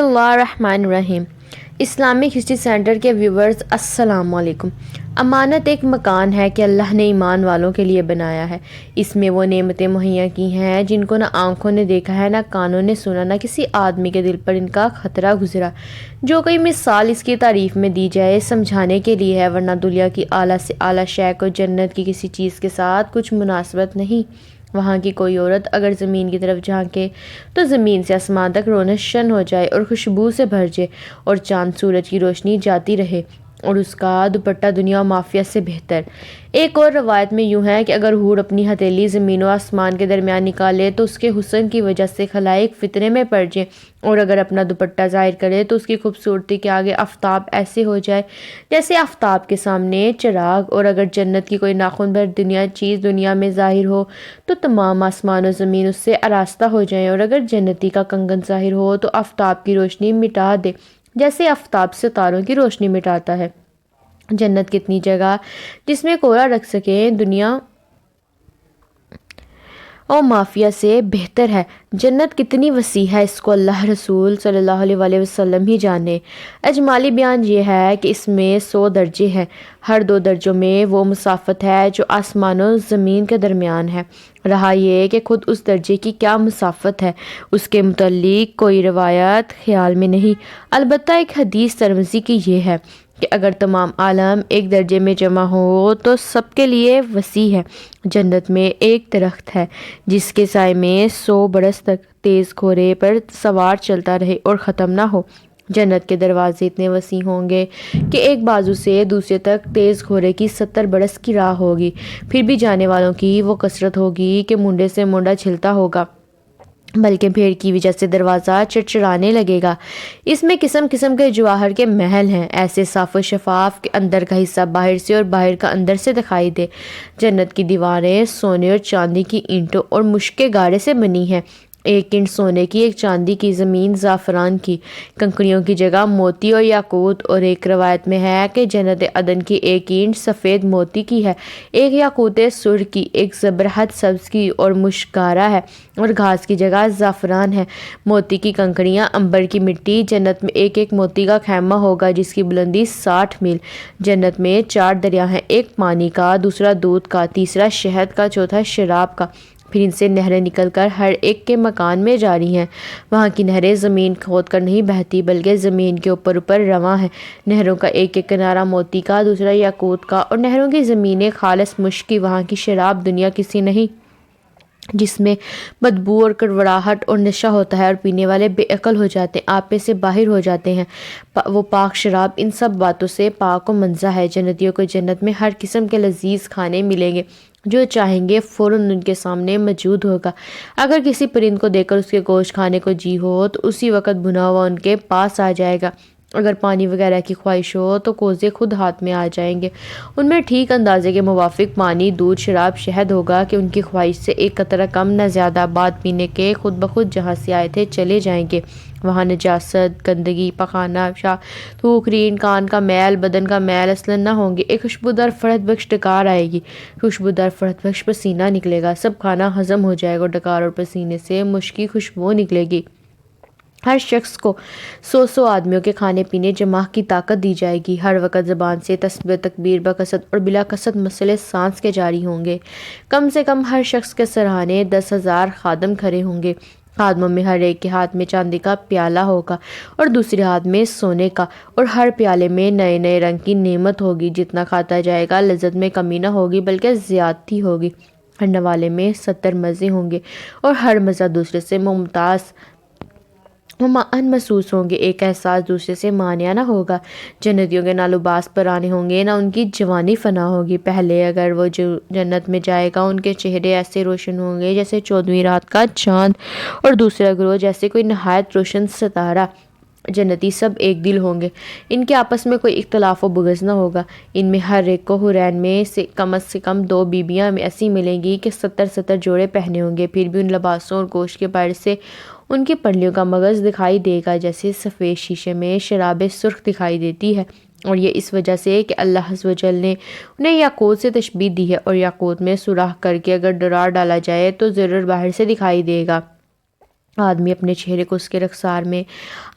اللہ الرحمن الرحیم۔ Islamic history centre کے ویورز السلام علیکم۔ امانت ایک مکان ہے کہ اللہ نے ایمان والوں کے لیے بنایا ہے۔ اس میں وہ نعمتیں مہیا کی ہیں جن کو نہ آنکھوں نے دیکھا ہے، نہ کانوں نے سنا، نہ کسی آدمی کے دل پر ان کا خطرہ گزرا۔ جو کوئی مثال اس کی تعریف میں دی جائے سمجھانے کے لیے ہے، ورنہ دنیا کی اعلیٰ سے اعلیٰ شے کو جنت کی کسی چیز کے ساتھ کچھ مناسبت نہیں۔ وہاں کی کوئی عورت اگر زمین کی طرف جھانکے تو زمین سے آسمان تک روشن ہو جائے اور خوشبو سے بھر جائے، اور چاند سورج کی روشنی جاتی رہے، اور اس کا دوپٹہ دنیا و مافیہ سے بہتر۔ ایک اور روایت میں یوں ہے کہ اگر حور اپنی ہتھیلی زمین و آسمان کے درمیان نکالے تو اس کے حسن کی وجہ سے خلائق فتنے میں پڑ جائیں، اور اگر اپنا دوپٹہ ظاہر کرے تو اس کی خوبصورتی کے آگے آفتاب ایسے ہو جائے جیسے آفتاب کے سامنے چراغ، اور اگر جنت کی کوئی ناخن بھر چیز دنیا میں ظاہر ہو تو تمام آسمان و زمین اس سے آراستہ ہو جائیں، اور اگر جنتی کا کنگن ظاہر ہو تو آفتاب کی روشنی مٹا دے جیسے آفتاب ستاروں کی روشنی مٹاتا ہے۔ جنت کتنی جگہ جس میں کوڑا رکھ سکیں دنیا اور مافیہ سے بہتر ہے۔ جنت کتنی وسیع ہے، اس کو اللہ رسول صلی اللہ علیہ وسلم ہی جانے۔ اجمالی بیان یہ ہے کہ اس میں 100 درجے ہیں۔ ہر 2 درجوں میں وہ مسافت ہے جو آسمان و زمین کے درمیان ہے۔ رہا یہ کہ خود اس درجے کی کیا مسافت ہے، اس کے متعلق کوئی روایت خیال میں نہیں، البتہ ایک حدیث ترمذی کی یہ ہے کہ اگر تمام عالم ایک درجے میں جمع ہو تو سب کے لیے وسیع ہے۔ جنت میں ایک درخت ہے جس کے سائے میں 100 برس تک تیز گھوڑے پر سوار چلتا رہے اور ختم نہ ہو۔ جنت کے دروازے اتنے وسیع ہوں گے کہ ایک بازو سے دوسرے تک تیز گھوڑے کی 70 برس کی راہ ہوگی، پھر بھی جانے والوں کی وہ کثرت ہوگی کہ مونڈے سے مونڈا چھلتا ہوگا، بلکہ بھیڑ کی وجہ سے دروازہ چڑچڑانے لگے گا۔ اس میں قسم قسم کے جواہر کے محل ہیں، ایسے صاف و شفاف کہ اندر کا حصہ باہر سے اور باہر کا اندر سے دکھائی دے۔ جنت کی دیواریں سونے اور چاندی کی اینٹوں اور مشک گارے سے بنی ہیں، ایک اینٹ سونے کی، ایک چاندی کی، زمین زعفران کی، کنکریوں کی جگہ موتی اور یاقوت، اور ایک روایت میں ہے کہ جنت عدن کی ایک اینٹ سفید موتی کی ہے، ایک یاقوت سرخ کی، ایک زبرجد سبز کی، اور مشک گارا ہے، اور گھاس کی جگہ زعفران ہے۔ موتی کی کنکریاں، عنبر کی مٹی۔ جنت میں ایک ایک موتی کا خیمہ ہوگا جس کی بلندی 60 میل۔ جنت میں 4 دریا ہیں، ایک پانی کا، دوسرا دودھ کا، تیسرا شہد کا، چوتھا شراب کا۔ پھر ان سے نہریں نکل کر ہر ایک کے مکان میں جاری ہیں۔ وہاں کی نہریں زمین کھود کر نہیں بہتی بلکہ زمین کے اوپر اوپر رواں ہیں۔ نہروں کا ایک ایک کنارہ موتی کا، دوسرا یاقوت کا، اور نہروں کی زمینیں خالص مشک کی۔ وہاں کی شراب دنیا کسی نہیں جس میں بدبو اور کڑواہٹ اور نشہ ہوتا ہے اور پینے والے بے عقل ہو جاتے ہیں، آپے سے باہر ہو جاتے ہیں۔ وہ پاک شراب ان سب باتوں سے پاک و منزہ ہے۔ جنتیوں کو جنت میں ہر قسم کے لذیذ کھانے ملیں گے، جو چاہیں گے فوراً ان کے سامنے موجود ہوگا۔ اگر کسی پرند کو دیکھ کر اس کے گوشت کھانے کو جی ہو تو اسی وقت بھنا ہوا ان کے پاس آ جائے گا۔ اگر پانی وغیرہ کی خواہش ہو تو کوزے خود ہاتھ میں آ جائیں گے۔ ان میں ٹھیک اندازے کے موافق پانی، دودھ، شراب، شہد ہوگا کہ ان کی خواہش سے ایک قطرہ کم نہ زیادہ، بعد پینے کے خود بخود جہاں سے آئے تھے چلے جائیں گے۔ وہاں نجاست، گندگی، پخانہ، تھوک، رین، کان کا میل، بدن کا میل اصلاً نہ ہوں گے۔ ایک خوشبودار فرحت بخش ڈکار آئے گی، خوشبودار فرحت بخش پسینہ نکلے گا، سب کھانا ہضم ہو جائے گا، اور ڈکار اور پسینے سے مشکی خوشبو نکلے گی۔ ہر شخص کو 100 آدمیوں کے کھانے پینے جمع کی طاقت دی جائے گی۔ ہر وقت زبان سے تسبیح و تکبیر بکثرت اور بلا کثرت مسئلے سانس کے جاری ہوں گے۔ کم سے کم ہر شخص کے سرہانے 10,000 خادم کھڑے ہوں گے۔ خادموں میں ہر ایک کے ہاتھ میں چاندی کا پیالہ ہوگا اور دوسرے ہاتھ میں سونے کا، اور ہر پیالے میں نئے نئے رنگ کی نعمت ہوگی۔ جتنا کھاتا جائے گا لذت میں کمی نہ ہوگی بلکہ زیادتی ہوگی۔ ہر نوالے میں 70 مزے ہوں گے اور ہر مزہ دوسرے سے ممتاز ممعن محسوس ہوں گے، ایک احساس دوسرے سے مانیہ نہ ہوگا۔ جنتیوں کے نہ لباس پرانے ہوں گے، نہ ان کی جوانی فنا ہوگی۔ پہلے اگر وہ جنت میں جائے گا ان کے چہرے ایسے روشن ہوں گے جیسے 14ویں رات کا چاند، اور دوسرا گروہ جیسے کوئی نہایت روشن ستارہ۔ جنتی سب ایک دل ہوں گے، ان کے آپس میں کوئی اختلاف و بغض نہ ہوگا۔ ان میں ہر ایک کو حورین میں سے کم 2 بیویاں ایسی ملیں گی کہ 70 جوڑے پہنے ہوں گے، پھر بھی ان لباسوں اور گوشت کے باہر سے ان کی پنڈلیوں کا مغز دکھائی دے گا جیسے سفید شیشے میں شراب سرخ دکھائی دیتی ہے، اور یہ اس وجہ سے کہ اللہ عز و جل نے انہیں یاقوت سے تشبیہ دی ہے، اور یاقوت میں سوراخ کر کے اگر ڈرا ڈالا جائے تو ضرور باہر سے دکھائی دے گا۔ آدمی اپنے چہرے کو اس کے رخسار میں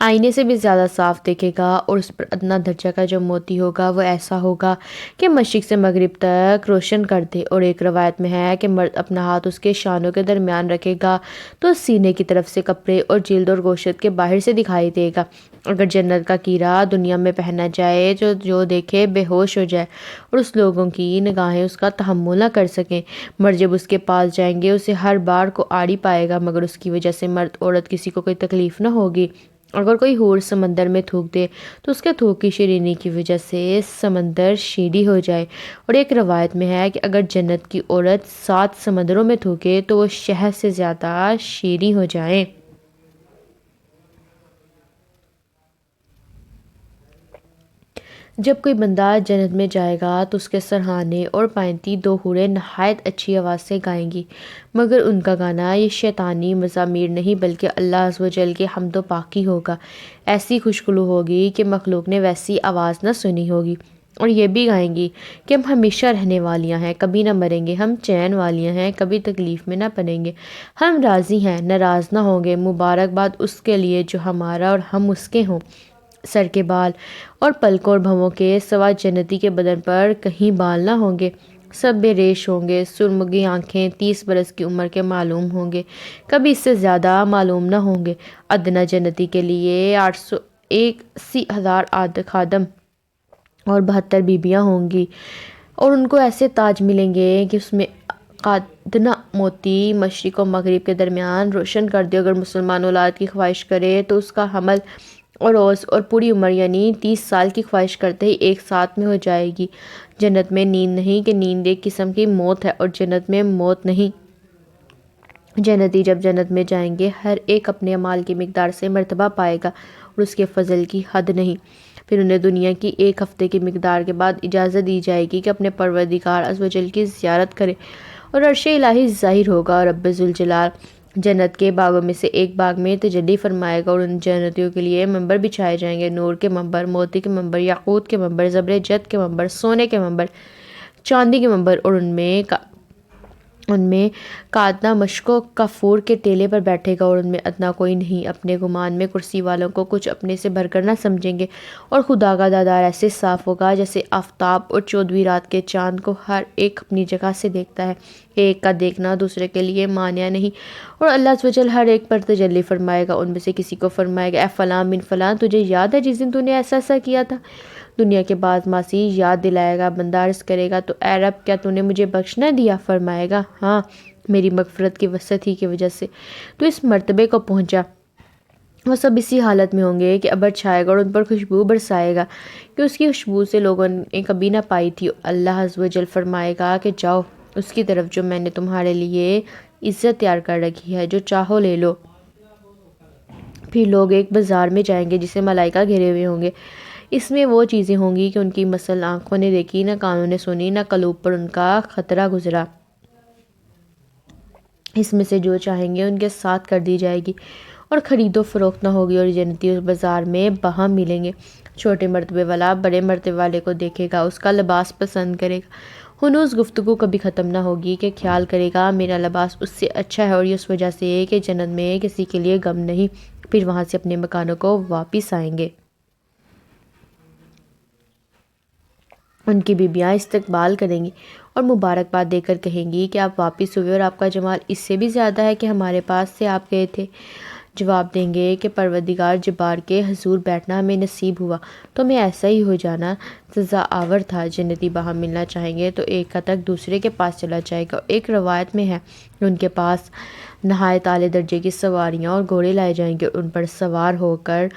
آئینے سے بھی زیادہ صاف دیکھے گا، اور اس پر ادنا درجہ کا جو موتی ہوگا وہ ایسا ہوگا کہ مشرق سے مغرب تک روشن کر دے۔ اور ایک روایت میں ہے کہ مرد اپنا ہاتھ اس کے شانوں کے درمیان رکھے گا تو سینے کی طرف سے کپڑے اور جلد اور گوشت کے باہر سے دکھائی دے گا۔ اگر جنت کا کیڑا دنیا میں پہنا جائے جو دیکھے بے ہوش ہو جائے، اور اس لوگوں کی نگاہیں اس کا تحمل نہ کر سکیں۔ مرد جب اس کے پاس جائیں گے اسے ہر بار کو آڑی پائے گا، مگر اس کی وجہ سے مرد عورت کسی کو کوئی تکلیف نہ ہوگی۔ اگر کوئی حور سمندر میں تھوک دے تو اس کے تھوک کی شیرینی کی وجہ سے سمندر شیریں ہو جائے۔ اور ایک روایت میں ہے کہ اگر جنت کی عورت 7 سمندروں میں تھوکے تو وہ شہد سے زیادہ شیریں ہو جائیں۔ جب کوئی بندہ جنت میں جائے گا تو اس کے سرہانے اور پائنتی 2 حوریں نہایت اچھی آواز سے گائیں گی، مگر ان کا گانا یہ شیطانی مزامیر نہیں بلکہ اللہ عز و جل کے حمد و پاکی ہوگا۔ ایسی خوشگلو ہوگی کہ مخلوق نے ویسی آواز نہ سنی ہوگی۔ اور یہ بھی گائیں گی کہ ہم ہمیشہ رہنے والیاں ہیں، کبھی نہ مریں گے، ہم چین والیاں ہیں، کبھی تکلیف میں نہ پڑیں گے، ہم راضی ہیں، ناراض نہ ہوں گے، مبارکباد اس کے لیے جو ہمارا اور ہم اس کے ہوں۔ سر کے بال اور پلکوں اور بھووں کے سوا جنتی کے بدن پر کہیں بال نہ ہوں گے، سب بے ریش ہوں گے، سرمگی آنکھیں 30 برس کی عمر کے معلوم ہوں گے، کبھی اس سے زیادہ معلوم نہ ہوں گے۔ ادنا جنتی کے لیے 80,000 خادم اور 72 بیبیاں ہوں گی، اور ان کو ایسے تاج ملیں گے کہ اس میں ادنا موتی مشرق و مغرب کے درمیان روشن کر دے۔ اگر مسلمان اولاد کی خواہش کرے تو اس کا حمل اور روز اور پوری عمر یعنی 30 سال کی خواہش کرتے ہی ایک ساتھ میں ہو جائے گی۔ جنت میں نیند نہیں کہ نیند ایک قسم کی موت ہے، اور جنت میں موت نہیں۔ جنتی جب جنت میں جائیں گے ہر ایک اپنے اعمال کی مقدار سے مرتبہ پائے گا، اور اس کے فضل کی حد نہیں۔ پھر انہیں دنیا کی 1 ہفتے کی مقدار کے بعد اجازت دی جائے گی کہ اپنے پروردگار عز و جل کی زیارت کرے، اور عرش الہی ظاہر ہوگا، اور رب ذوالجلال جنت کے باغوں میں سے ایک باغ میں تجلی فرمائے گا، اور ان جنتیوں کے لیے منبر بچھائے جائیں گے، نور کے منبر، موتی کے منبر، یاقوت کے منبر، زبرجد کے منبر، سونے کے منبر، چاندی کے منبر، اور ان میں کادنا مشک و کافور کے ٹیلے پر بیٹھے گا، اور ان میں ادنا کوئی نہیں۔ اپنے گمان میں کرسی والوں کو کچھ اپنے سے بھر کر نہ سمجھیں گے، اور خدا کا دیدار ایسے صاف ہوگا جیسے آفتاب اور 14ویں رات کے چاند کو ہر ایک اپنی جگہ سے دیکھتا ہے۔ ایک کا دیکھنا دوسرے کے لیے مانع نہیں، اور اللہ عز و جل ہر ایک پر تجلی فرمائے گا۔ ان میں سے کسی کو فرمائے گا، اے فلاں بن فلاں، تجھے یاد ہے جس دن تو نے ایسا کیا تھا؟ دنیا کے بعد ماضی یاد دلائے گا۔ بندہ عرض کرے گا، تو اے رب کیا تو نے مجھے بخش نہ دیا؟ فرمائے گا، ہاں، میری مغفرت کی وسعت ہی کی وجہ سے تو اس مرتبے کو پہنچا۔ وہ سب اسی حالت میں ہوں گے کہ ابر چھائے گا اور ان پر خوشبو برسائے گا کہ اس کی خوشبو سے لوگوں نے کبھی نہ پائی تھی۔ اللہ عز و جل فرمائے گا کہ جاؤ اس کی طرف جو میں نے تمہارے لیے عزت تیار کر رکھی ہے، جو چاہو لے لو۔ پھر لوگ ایک بازار میں جائیں گے جسے ملائکہ گھیرے ہوئے ہوں گے۔ اس میں وہ چیزیں ہوں گی کہ ان کی مثل آنکھوں نے دیکھی، نہ کانوں نے سنی، نہ قلوب پر ان کا خطرہ گزرا۔ اس میں سے جو چاہیں گے ان کے ساتھ کر دی جائے گی، اور خرید و فروخت نہ ہوگی، اور جنتی اس بازار میں باہم ملیں گے۔ چھوٹے مرتبے والا بڑے مرتبے والے کو دیکھے گا، اس کا لباس پسند کرے گا۔ ہنوز گفتگو کبھی ختم نہ ہوگی کہ خیال کرے گا میرا لباس اس سے اچھا ہے، اور یہ اس وجہ سے کہ جنت میں کسی کے لیے غم نہیں۔ پھر وہاں سے اپنے مکانوں کو واپس آئیں گے۔ ان کی بیبیاں استقبال کریں گی اور مبارکباد دے کر کہیں گی کہ آپ واپس ہوئے، اور آپ کا جمال اس سے بھی زیادہ ہے کہ ہمارے پاس سے آپ گئے تھے۔ جواب دیں گے کہ پروردگار جبار کے حضور بیٹھنا ہمیں نصیب ہوا تو ہمیں ایسا ہی ہو جانا سزا آور تھا۔ جنتی باہم ملنا چاہیں گے تو ایک کا تک دوسرے کے پاس چلا جائے گا۔ ایک روایت میں ہے کہ ان کے پاس نہایت اعلیٰ درجے کی سواریاں اور گھوڑے لائے جائیں گے، ان پر سوار ہو کر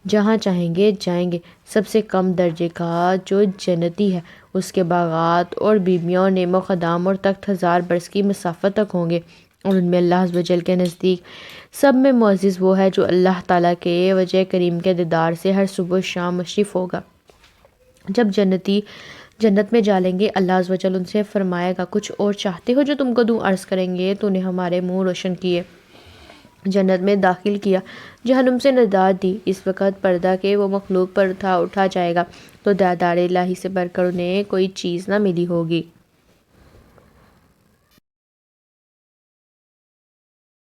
جہاں چاہیں گے جائیں گے۔ سب سے کم درجے کا جو جنتی ہے اس کے باغات اور بیبیاں اور نیم و خدام اور تخت 1000 برس کی مسافت تک ہوں گے، اور ان میں اللہ عز و جل کے نزدیک سب میں معزز وہ ہے جو اللہ تعالیٰ کے وجہ کریم کے دیدار سے ہر صبح و شام مشرف ہوگا۔ جب جنتی جنت میں جالیں گے اللہ عز و جل ان سے فرمائے گا، کچھ اور چاہتے ہو جو تم کو دوں؟ عرض کریں گے، تو نے ہمارے منہ روشن کیے، جنت میں داخل کیا، جہنم سے نجات دی۔ اس وقت پردہ کے وہ مخلوق پر اٹھا جائے گا تو دیدار الہی سے بڑھ کر انہیں کوئی چیز نہ ملی ہوگی۔